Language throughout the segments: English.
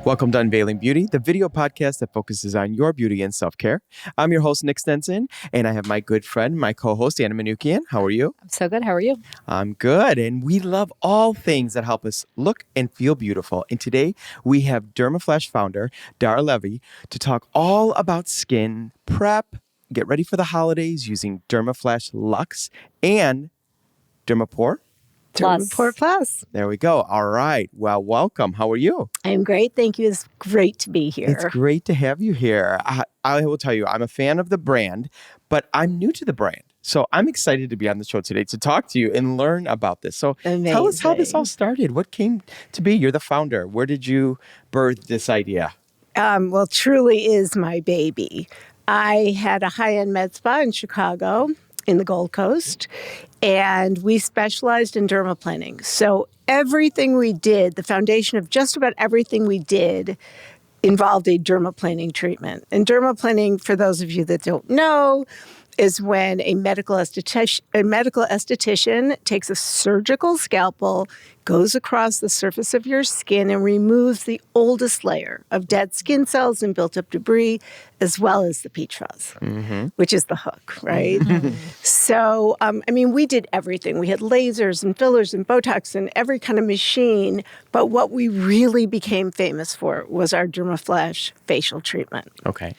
Welcome to Unveiling Beauty, the video podcast that focuses on your beauty and self-care. I'm your host, Nick Stenson, and I have my good friend, my co-host, Anna Manukian. How are you? I'm so good. How are you? I'm good, and we love all things that help us look and feel beautiful. And today, we have DERMAFLASH founder, Dara Levy, to talk all about skin prep, get ready for the holidays using DERMAFLASH Luxe and DERMAPORE. DERMAPORE Plus. There we go. All right. Well, welcome. How are you? I'm great. Thank you. It's great to be here. It's great to have you here. I will tell you, I'm a fan of the brand, but I'm new to the brand. So I'm excited to be on the show today to talk to you and learn about this. So Tell us how this all started. What came to be? You're the founder. Where did you birth this idea? Well, truly is my baby. I had a high-end med spa in Chicago in the Gold Coast, and we specialized in dermaplaning. So everything we did, the foundation of just about everything we did, involved a dermaplaning treatment. And dermaplaning, for those of you that don't know, is when a medical esthetician takes a surgical scalpel, goes across the surface of your skin and removes the oldest layer of dead skin cells and built-up debris, as well as the peach fuzz, which is the hook, right? So, we did everything. We had lasers and fillers and Botox and every kind of machine, but what we really became famous for was our DERMAFLASH facial treatment. Okay.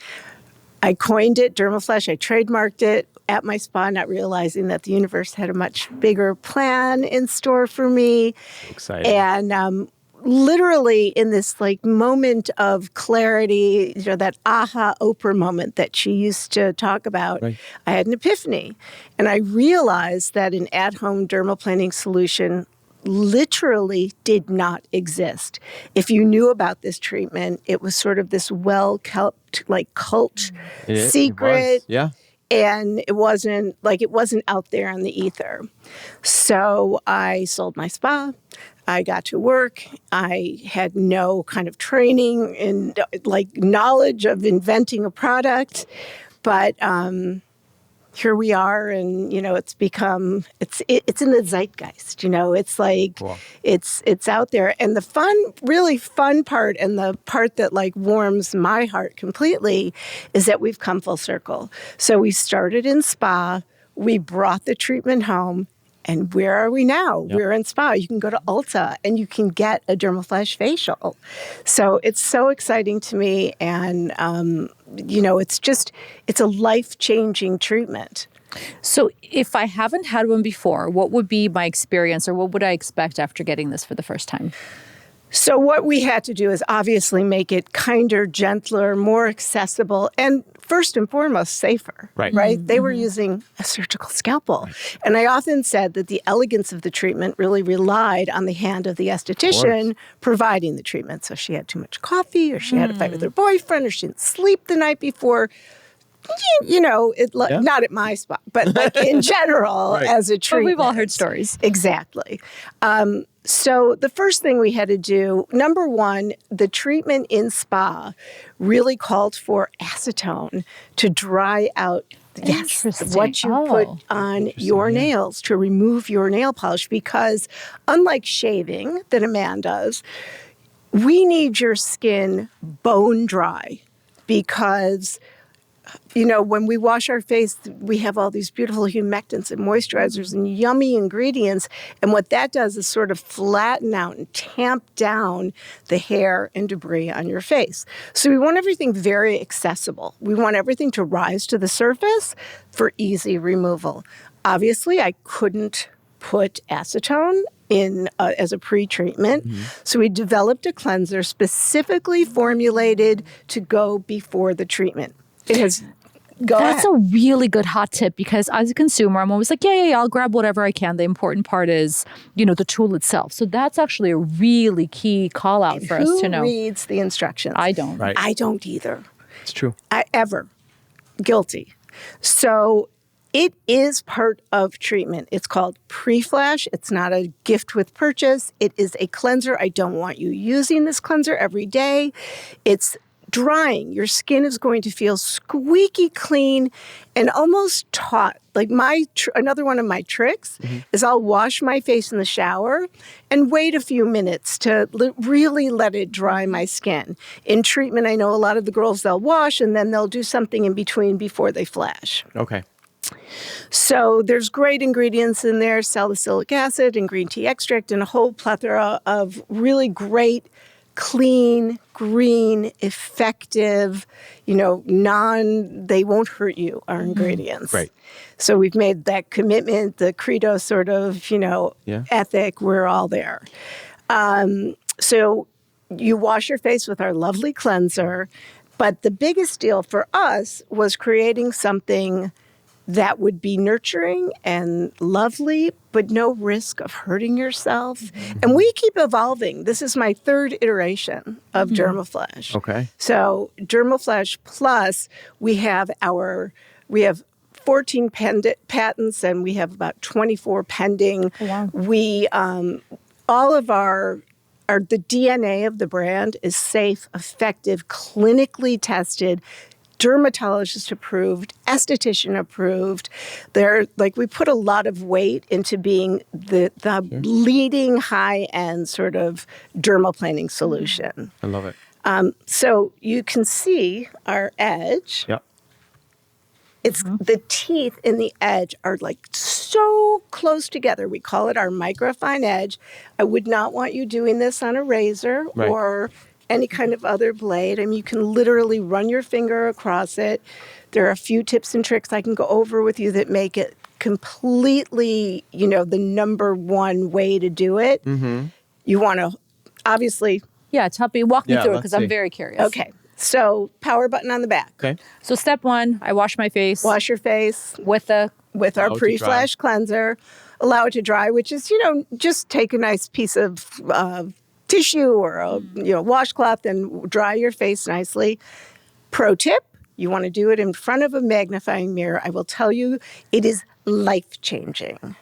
I coined it, DERMAFLASH. I trademarked it at my spa, not realizing that the universe had a much bigger plan in store for me. Exciting. And literally in this moment of clarity, that aha Oprah moment that she used to talk about, right. I had an epiphany. And I realized that an at-home dermaplaning solution literally did not exist. If you knew about this treatment, it was sort of this well-kept, cult secret. Yeah. And it wasn't out there in the ether. So I sold my spa. I got to work. I had no kind of training and knowledge of inventing a product, but here we are, and it's become it's in the zeitgeist. It's cool. It's out there, and the really fun part, and the part that warms my heart completely, is that we've come full circle. So we started in spa, we brought the treatment home, and where are we now? Yep. We're in spa. You can go to Ulta and you can get a DERMAFLASH facial. So it's so exciting to me. And, it's a life-changing treatment. So if I haven't had one before, what would be my experience, or what would I expect after getting this for the first time? So what we had to do is obviously make it kinder, gentler, more accessible, and first and foremost, safer, right? Mm-hmm. They were using a surgical scalpel. Right. And I often said that the elegance of the treatment really relied on the hand of the esthetician providing the treatment. So she had too much coffee, or she had a fight with her boyfriend, or she didn't sleep the night before. Not at my spot, but in general as a treatment. But we've all heard stories. Exactly. So the first thing we had to do, number one, the treatment in spa really called for acetone to dry out what you put on your nails, to remove your nail polish, because unlike shaving that a man does, we need your skin bone dry, because when we wash our face, we have all these beautiful humectants and moisturizers and yummy ingredients. And what that does is sort of flatten out and tamp down the hair and debris on your face. So we want everything very accessible. We want everything to rise to the surface for easy removal. Obviously, I couldn't put acetone in as a pre-treatment. Mm-hmm. So we developed a cleanser specifically formulated to go before the treatment. That's a really good hot tip, because as a consumer, I'm always like, yeah, I'll grab whatever I can. The important part is, the tool itself. So that's actually a really key call out for us to know. Who reads the instructions? I don't. Right. I don't either. It's true. Ever. Guilty. So it is part of treatment. It's called pre-flash. It's not a gift with purchase. It is a cleanser. I don't want you using this cleanser every day. It's drying, your skin is going to feel squeaky clean and almost taut. Like another one of my tricks is I'll wash my face in the shower and wait a few minutes to really let it dry my skin. In treatment, I know a lot of the girls, they'll wash and then they'll do something in between before they flash. Okay. So there's great ingredients in there, salicylic acid and green tea extract and a whole plethora of really great, clean, green, effective, they won't hurt you, our ingredients. Right. So we've made that commitment, the credo sort of, ethic, we're all there. So you wash your face with our lovely cleanser, but the biggest deal for us was creating something that would be nurturing and lovely, but no risk of hurting yourself. And we keep evolving. This is my third iteration of DERMAFLASH. Okay. So DERMAFLASH Plus, we have 14 patents and we have about 24 pending. Wow. We all of the DNA of the brand is safe, effective, clinically tested, dermatologist approved, esthetician approved. We put a lot of weight into being the leading high-end sort of dermaplaning solution. I love it. So you can see our edge. Yep. It's the teeth in the edge are like so close together. We call it our microfine edge. I would not want you doing this on a razor or any kind of other blade. I mean, you can literally run your finger across it. There are a few tips and tricks I can go over with you that make it completely, the number one way to do it. You want to, obviously. Yeah, Tuppy, walk me through it because let's I'm see. very curious. Okay. So power button on the back. Okay. So step one, I wash my face. Wash your face with our Allow it to pre-flash cleanser. Allow it to dry, which is, just take a nice piece of tissue or a washcloth and dry your face nicely. Pro tip, you want to do it in front of a magnifying mirror. I will tell you, it is life-changing.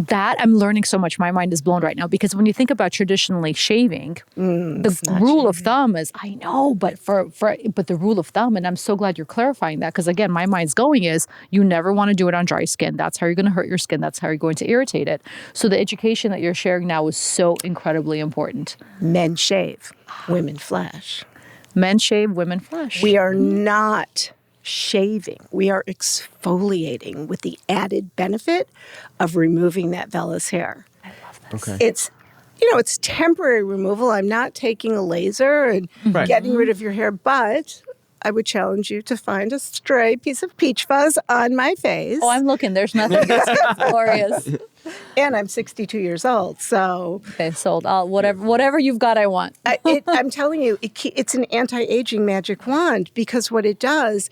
That I'm learning so much. My mind is blown right now because when you think about traditionally shaving, the rule of thumb is, I know, but but the rule of thumb, and I'm so glad you're clarifying that because again, my mind's going is you never want to do it on dry skin. That's how you're going to hurt your skin. That's how you're going to irritate it. So the education that you're sharing now is so incredibly important. Men shave, women flash. Men shave, women flash. We are not shaving. We are exfoliating with the added benefit of removing that vellus hair. I love this. Okay. It's temporary removal. I'm not taking a laser and getting rid of your hair, but I would challenge you to find a stray piece of peach fuzz on my face. Oh, I'm looking. There's nothing. It's glorious. And I'm 62 years old, so... Okay, sold. Whatever you've got, I want. I'm telling you, it's an anti-aging magic wand because what it does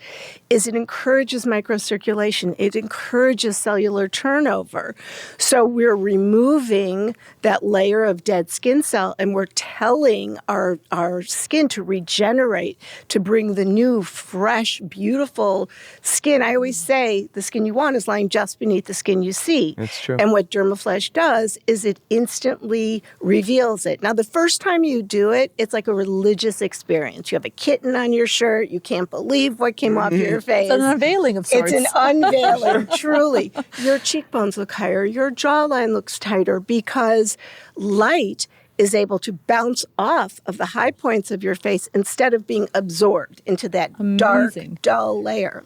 is it encourages microcirculation. It encourages cellular turnover. So we're removing that layer of dead skin cell and we're telling our skin to regenerate, to bring the new, fresh, beautiful skin. I always say the skin you want is lying just beneath the skin you see. That's true. And what DERMAFLASH does is it instantly reveals it. Now, the first time you do it, it's like a religious experience. You have a kitten on your shirt. You can't believe what came off your face. It's an unveiling of sorts. It's an unveiling, truly. Your cheekbones look higher. Your jawline looks tighter because light is able to bounce off of the high points of your face instead of being absorbed into that dark, dull layer.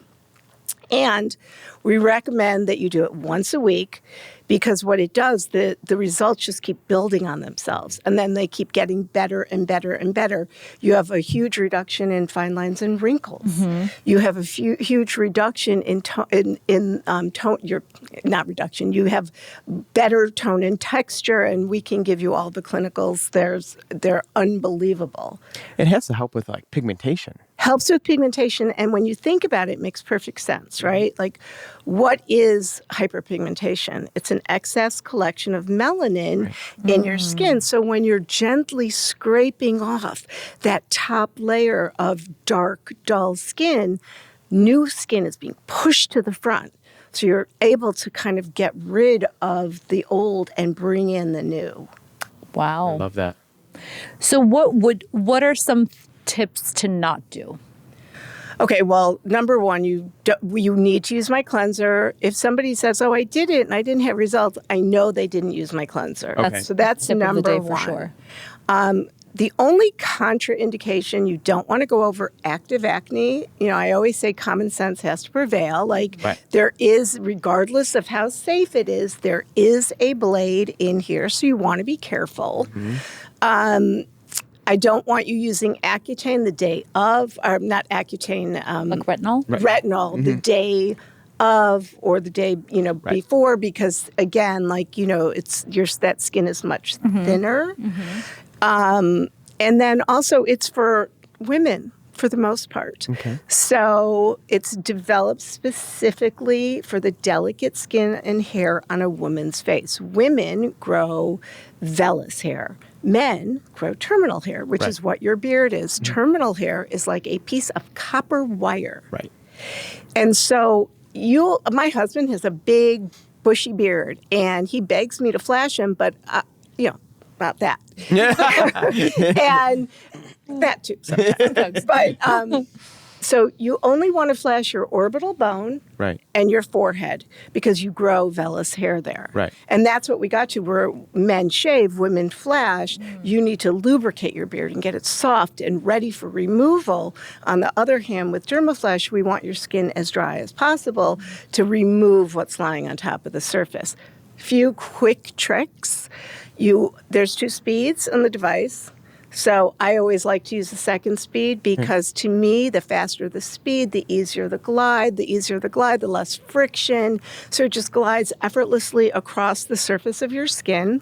And we recommend that you do it once a week because what it does, the results just keep building on themselves. And then they keep getting better and better and better. You have a huge reduction in fine lines and wrinkles. Mm-hmm. You have a huge reduction in tone. Not reduction. You have better tone and texture, and we can give you all the clinicals. They're unbelievable. It has to help with like pigmentation. Helps with pigmentation, and when you think about it, it makes perfect sense, right? Like, what is hyperpigmentation? It's an excess collection of melanin in your skin. So when you're gently scraping off that top layer of dark, dull skin, new skin is being pushed to the front. So you're able to kind of get rid of the old and bring in the new. Wow. I love that. So what are some tips to not do? Okay, well, number one, you need to use my cleanser. If somebody says, "Oh, I did it and I didn't have results," I know they didn't use my cleanser. Okay. So that's Tip of the number day one. for sure. The only contraindication, you don't want to go over active acne. I always say common sense has to prevail. Like there is, regardless of how safe it is, there is a blade in here, so you want to be careful. I don't want you using Accutane the day of, or not Accutane. Like retinol? Retinol the day of or the day before, because again, it's that skin is much thinner. And then also it's for women for the most part. Okay. So it's developed specifically for the delicate skin and hair on a woman's face. Women grow vellus hair. Men grow terminal hair, which is what your beard is. Terminal hair is like a piece of copper wire. Right. And so my husband has a big bushy beard and he begs me to flash him, but not that. And that too sometimes. But so you only want to flash your orbital bone and your forehead because you grow vellus hair there. Right. And that's what we got to, where men shave, women flash. You need to lubricate your beard and get it soft and ready for removal. On the other hand, with DermaFlash, we want your skin as dry as possible to remove what's lying on top of the surface. Few quick tricks. There's 2 speeds on the device. So I always like to use the second speed because to me, the faster the speed, the easier the glide. The easier the glide, the less friction. So it just glides effortlessly across the surface of your skin.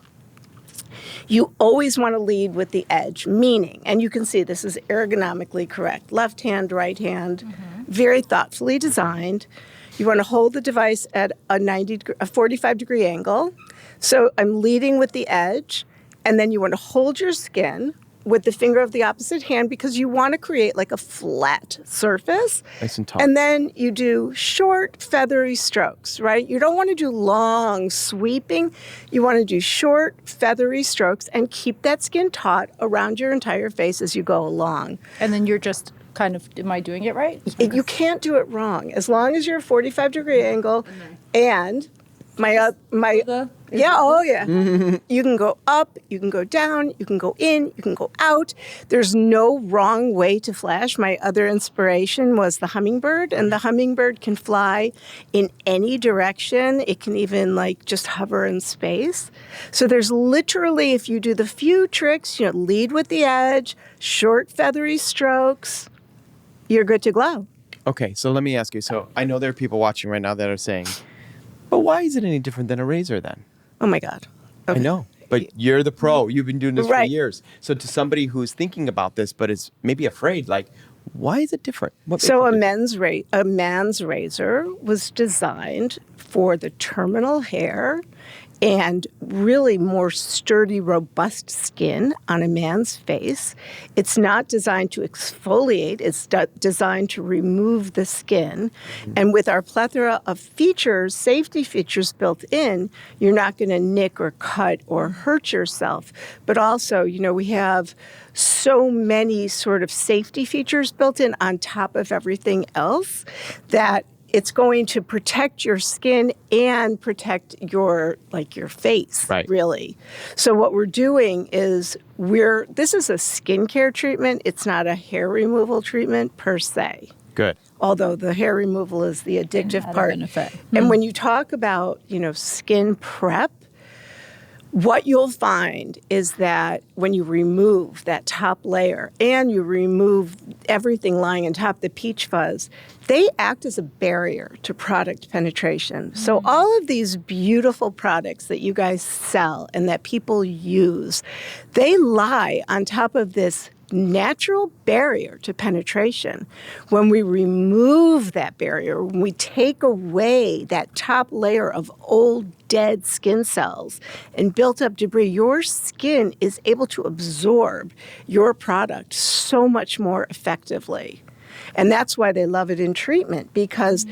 You always want to lead with the edge, meaning, and you can see this is ergonomically correct, left hand, right hand, very thoughtfully designed. You want to hold the device at a 45-degree angle. So I'm leading with the edge, and then you want to hold your skin with the finger of the opposite hand because you want to create like a flat surface. Nice and taut. And then you do short, feathery strokes, right? You don't want to do long, sweeping. You want to do short, feathery strokes and keep that skin taut around your entire face as you go along. And then you're just kind of, am I doing it right? You can't do it wrong. As long as you're a 45-degree angle and you can go up, you can go down, you can go in, you can go out. There's no wrong way to flash. My other inspiration was the hummingbird, and the hummingbird can fly in any direction. It can even just hover in space. So there's literally, if you do the few tricks, lead with the edge, short feathery strokes, you're good to glow. Okay, so let me ask you. So I know there are people watching right now that are saying, but why is it any different than a razor then? Oh, my God. Okay. I know, but you're the pro. You've been doing this for Right. years. So to somebody who's thinking about this but is maybe afraid, why is it different? So a man's razor was designed for the terminal hair and really more sturdy, robust skin on a man's face. It's not designed to exfoliate. It's designed to remove the skin. And with our plethora of features, safety features built in, you're not going to nick or cut or hurt yourself. But also, we have so many sort of safety features built in on top of everything else that it's going to protect your skin and protect your face, really. So what we're doing is this is a skincare treatment. It's not a hair removal treatment per se. Good. Although the hair removal is the addictive part. Benefit. And when you talk about, skin prep, what you'll find is that when you remove that top layer and you remove everything lying on top, the peach fuzz, they act as a barrier to product penetration. So all of these beautiful products that you guys sell and that people use, they lie on top of this natural barrier to penetration. When we remove that barrier, when we take away that top layer of old dead skin cells and built up debris, your skin is able to absorb your product so much more effectively. And that's why they love it in treatment, because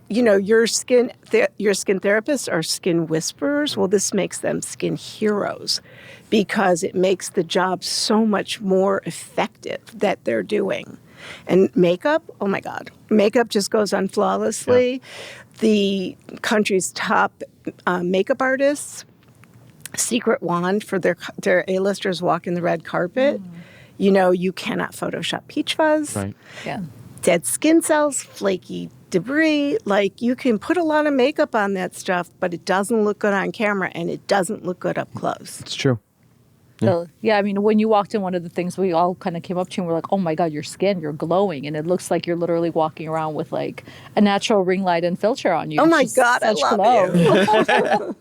your skin therapists are skin whisperers. Well, this makes them skin heroes because it makes the job so much more effective that they're doing. And makeup, oh my God, makeup just goes on flawlessly. Yeah. The country's top makeup artists, secret wand for their A-listers walking the red carpet. You cannot Photoshop peach fuzz. Right. Yeah. Dead skin cells, flaky debris. Like, you can put a lot of makeup on that stuff, but it doesn't look good on camera, and it doesn't look good up close. It's true. So, yeah, I mean, when you walked in, one of the things we all kind of came up to you and we're like, oh my God, your skin, you're glowing. And it looks like you're literally walking around with like a natural ring light and filter on you. Oh my God, I love you.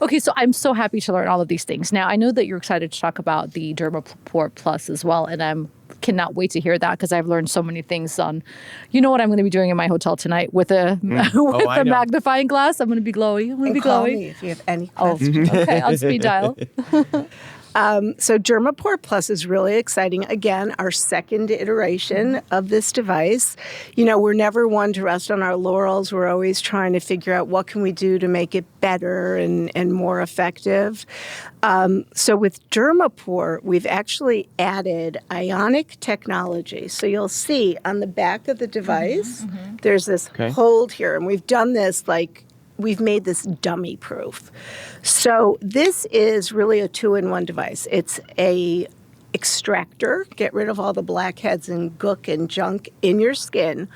Okay, so I'm so happy to learn all of these things. Now, I know that you're excited to talk about the DermaPore Plus as well. And I cannot wait to hear that because I've learned so many things on, you know what I'm going to be doing in my hotel tonight with a magnifying glass. I'm going to be glowing. I'm going to be glowing. Call me if you have any questions. Okay, on speed dial. So DermaPore Plus is really exciting. Again, our second iteration of this device. We're never one to rest on our laurels. We're always trying to figure out what can we do to make it better and more effective. So with DermaPore, we've actually added ionic technology. So you'll see on the back of the device, there's this hold here. And we've done this we've made this dummy proof. So this is really a 2-in-1 device. It's a extractor, get rid of all the blackheads and gook and junk in your skin.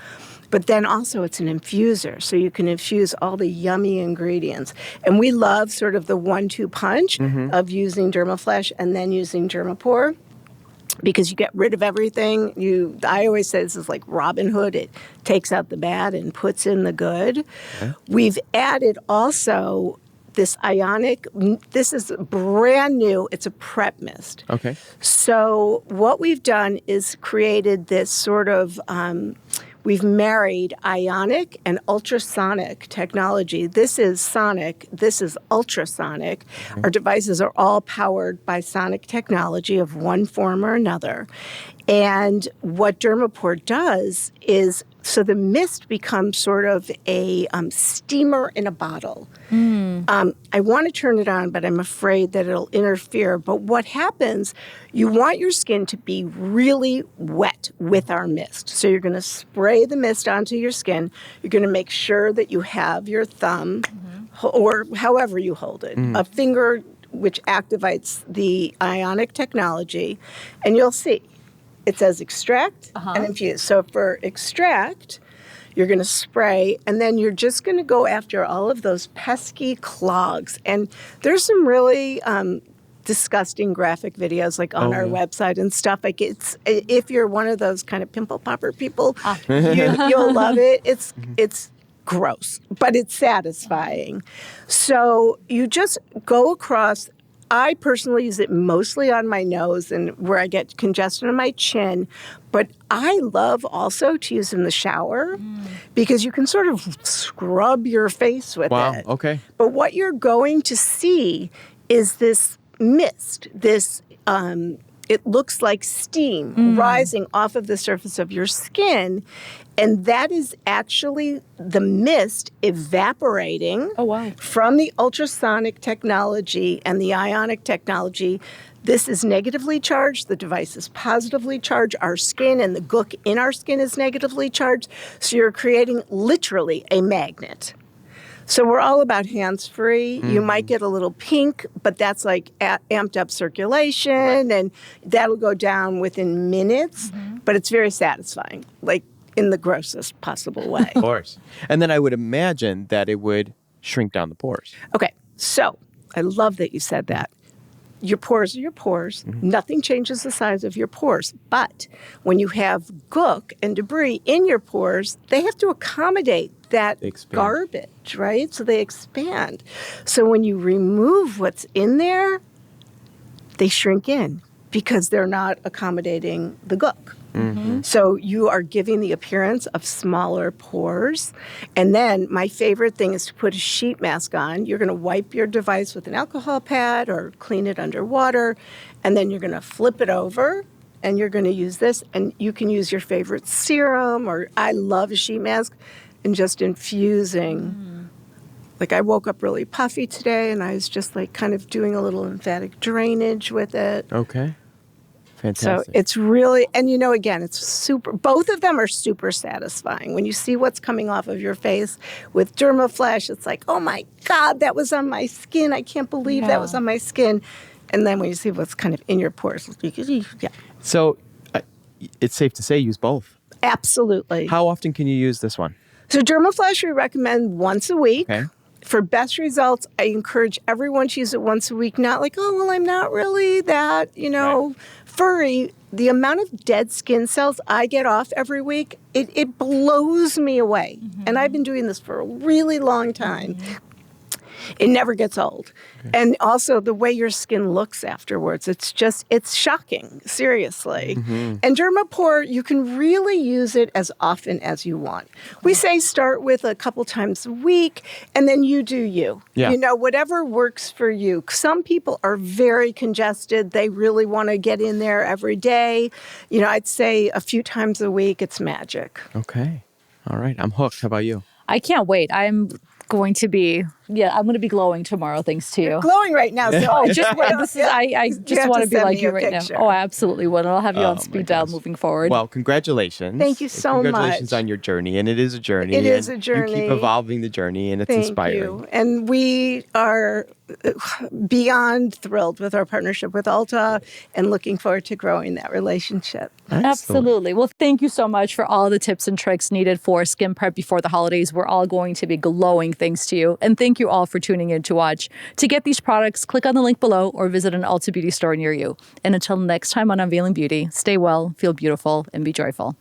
But then also it's an infuser, so you can infuse all the yummy ingredients. And we love sort of the 1-2 punch of using DermaFlash and then using DermaPore, because you get rid of everything. I always say this is like Robin Hood. It takes out the bad and puts in the good. Okay. We've added also this ionic, this is brand new. It's a prep mist. Okay. So what we've done is created this sort of, we've married ionic and ultrasonic technology. This is sonic. This is ultrasonic. Okay. Our devices are all powered by sonic technology of one form or another. And what DermaPore does is, so the mist becomes sort of a steamer in a bottle. I want to turn it on, but I'm afraid that it'll interfere. But what happens, you want your skin to be really wet with our mist. So you're going to spray the mist onto your skin. You're going to make sure that you have your thumb, or however you hold it, a finger which activates the ionic technology, and you'll see. It says extract and infuse. So for extract, you're going to spray, and then you're just going to go after all of those pesky clogs. And there's some really disgusting graphic videos on our website and stuff. If you're one of those kind of pimple popper people, you'll love it. It's gross, but it's satisfying. So you just go across. I personally use it mostly on my nose and where I get congestion on my chin, but I love also to use in the shower because you can sort of scrub your face with it. Wow, okay. But what you're going to see is this mist, it looks like steam rising off of the surface of your skin. And that is actually the mist evaporating from the ultrasonic technology and the ionic technology. This is negatively charged. The device is positively charged. Our skin and the gook in our skin is negatively charged. So you're creating literally a magnet. So we're all about hands-free. You might get a little pink, but that's amped up circulation, and that'll go down within minutes. But it's very satisfying, in the grossest possible way. Of course. And then I would imagine that it would shrink down the pores. Okay, so I love that you said that. Your pores are your pores. Nothing changes the size of your pores. But when you have gook and debris in your pores, they have to accommodate that garbage, right? So they expand. So when you remove what's in there, they shrink in because they're not accommodating the gook. So you are giving the appearance of smaller pores. And then my favorite thing is to put a sheet mask on. You're going to wipe your device with an alcohol pad or clean it under water. And then you're going to flip it over and you're going to use this, and you can use your favorite serum, or I love a sheet mask, and just infusing. Like I woke up really puffy today, and I was just like kind of doing a little lymphatic drainage with it. Okay. So Fantastic. it's really, and again, it's super, both of them are super satisfying. When you see what's coming off of your face with DermaFlash, it's like, oh my God, that was on my skin. I can't believe that was on my skin. And then when you see what's kind of in your pores, yeah. So it's safe to say use both. Absolutely. How often can you use this one? So DermaFlash, we recommend once a week. Okay. For best results, I encourage everyone to use it once a week. Not like, oh, well, I'm not really that, furry. The amount of dead skin cells I get off every week, it blows me away. And I've been doing this for a really long time. It never gets old. Okay. And also the way your skin looks afterwards, it's shocking, seriously. And Dermapore, you can really use it as often as you want. We say start with a couple times a week, and then you do you. Yeah. Whatever works for you. Some people are very congested. They really want to get in there every day. I'd say a few times a week, it's magic. Okay. All right. I'm hooked. How about you? I can't wait. I'm going to be glowing tomorrow thanks to you. You're glowing right now. So I just want to be like you right picture. now. Oh, I absolutely would. I'll have you on speed dial moving forward. Well, congratulations. Thank you so much. Congratulations on your journey. And it is a journey. It is a journey. You keep evolving the journey, and it's inspiring. You. And we are beyond thrilled with our partnership with Ulta and looking forward to growing that relationship. Excellent. Absolutely. Well, thank you so much for all the tips and tricks needed for skin prep before the holidays. We're all going to be glowing thanks to you. And thank you all for tuning in to watch. To get these products, click on the link below or visit an Ulta Beauty store near you. And until next time on Unveiling Beauty, stay well, feel beautiful, and be joyful.